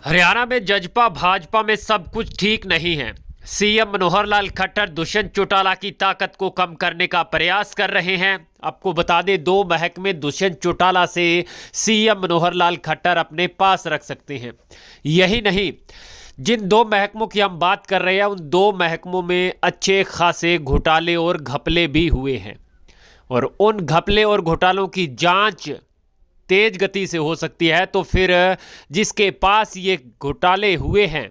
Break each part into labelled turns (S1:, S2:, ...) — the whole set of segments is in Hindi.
S1: हरियाणा में जजपा भाजपा में सब कुछ ठीक नहीं है। सीएम मनोहर लाल खट्टर दुष्यंत चौटाला की ताकत को कम करने का प्रयास कर रहे हैं। आपको बता दें, 2 महकमे दुष्यंत चौटाला से सीएम मनोहर लाल खट्टर अपने पास रख सकते हैं। यही नहीं, जिन 2 महकमों की हम बात कर रहे हैं उन 2 महकमों में अच्छे खासे घोटाले और घपले भी हुए हैं, और उन घपले और घोटालों की जांच तेज गति से हो सकती है। तो फिर जिसके पास ये घोटाले हुए हैं,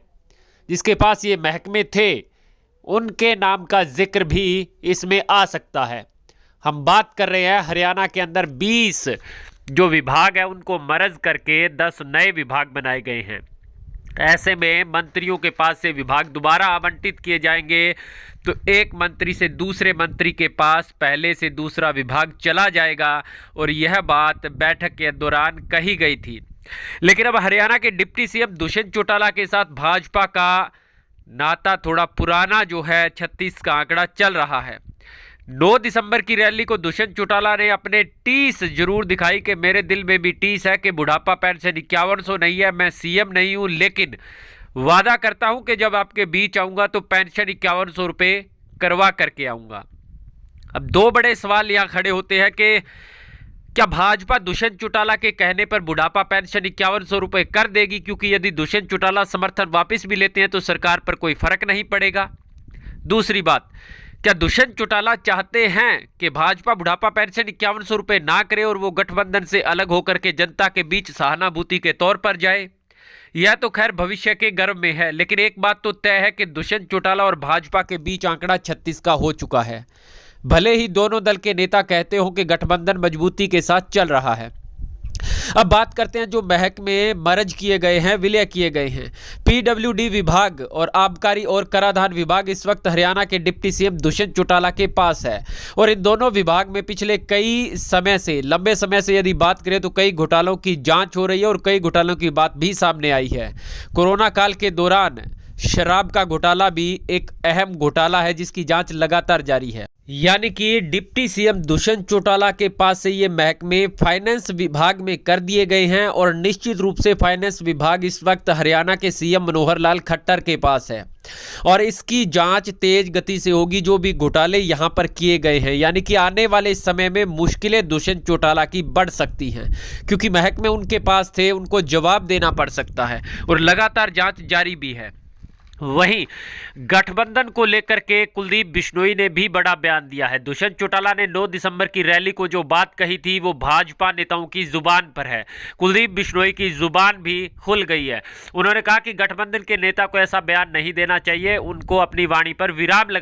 S1: जिसके पास ये महकमे थे, उनके नाम का जिक्र भी इसमें आ सकता है। हम बात कर रहे हैं हरियाणा के अंदर 20 जो विभाग है उनको मर्ज करके 10 नए विभाग बनाए गए हैं। ऐसे में मंत्रियों के पास से विभाग दोबारा आवंटित किए जाएंगे, तो एक मंत्री से दूसरे मंत्री के पास पहले से दूसरा विभाग चला जाएगा, और यह बात बैठक के दौरान कही गई थी। लेकिन अब हरियाणा के डिप्टी सीएम दुष्यंत चौटाला के साथ भाजपा का नाता थोड़ा पुराना जो है 36 का आंकड़ा चल रहा है। 9 दिसंबर की रैली को दुष्यंत चौटाला ने अपने टीस जरूर दिखाई कि मेरे दिल में भी टीस है कि बुढ़ापा पेंशन 5100 नहीं है, मैं सीएम नहीं हूं, लेकिन वादा करता हूं कि जब आपके बीच आऊंगा तो पेंशन 5100 रुपये करवा करके आऊंगा। अब 2 बड़े सवाल यहां खड़े होते हैं कि क्या भाजपा दुष्यंत चौटाला के कहने पर बुढ़ापा पेंशन 5100 रुपये कर देगी, क्योंकि यदि दुष्यंत चौटाला समर्थन वापस भी लेते हैं तो सरकार पर कोई फर्क नहीं पड़ेगा। दूसरी बात, क्या दुष्यंत चौटाला चाहते हैं कि भाजपा बुढ़ापा पेंशन 5100 रुपये ना करे और वो गठबंधन से अलग होकर के जनता के बीच सहानुभूति के तौर पर जाए? यह तो खैर भविष्य के गर्भ में है, लेकिन एक बात तो तय है कि दुष्यंत चौटाला और भाजपा के बीच आंकड़ा 36 का हो चुका है। भले ही दोनों दल के नेता कहते हो कि गठबंधन मजबूती के साथ चल रहा है। अब बात करते हैं जो महकमे मर्ज किए गए हैं, विलय किए गए हैं। पीडब्ल्यूडी विभाग और आबकारी और कराधान विभाग इस वक्त हरियाणा के डिप्टी सीएम दुष्यंत चौटाला के पास है, और इन दोनों विभाग में पिछले कई समय से, लंबे समय से यदि बात करें तो कई घोटालों की जांच हो रही है, और कई घोटालों की बात भी सामने आई है। कोरोना काल के दौरान शराब का घोटाला भी एक अहम घोटाला है जिसकी जांच लगातार जारी है। यानी कि डिप्टी सीएम दुष्यंत चौटाला के पास से ये महकमे फाइनेंस विभाग में कर दिए गए हैं, और निश्चित रूप से फाइनेंस विभाग इस वक्त हरियाणा के सीएम मनोहर लाल खट्टर के पास है, और इसकी जांच तेज गति से होगी जो भी घोटाले यहां पर किए गए हैं। यानी कि आने वाले समय में मुश्किलें दुष्यंत चौटाला की बढ़ सकती हैं, क्योंकि महकमे उनके पास थे, उनको जवाब देना पड़ सकता है, और लगातार जांच जारी भी है। वहीं गठबंधन को लेकर के कुलदीप बिश्नोई ने भी बड़ा बयान दिया है। दुष्यंत चौटाला ने 9 दिसंबर की रैली को जो बात कही थी वो भाजपा नेताओं की जुबान पर है। कुलदीप बिश्नोई की जुबान भी खुल गई है। उन्होंने कहा कि गठबंधन के नेता को ऐसा बयान नहीं देना चाहिए, उनको अपनी वाणी पर विराम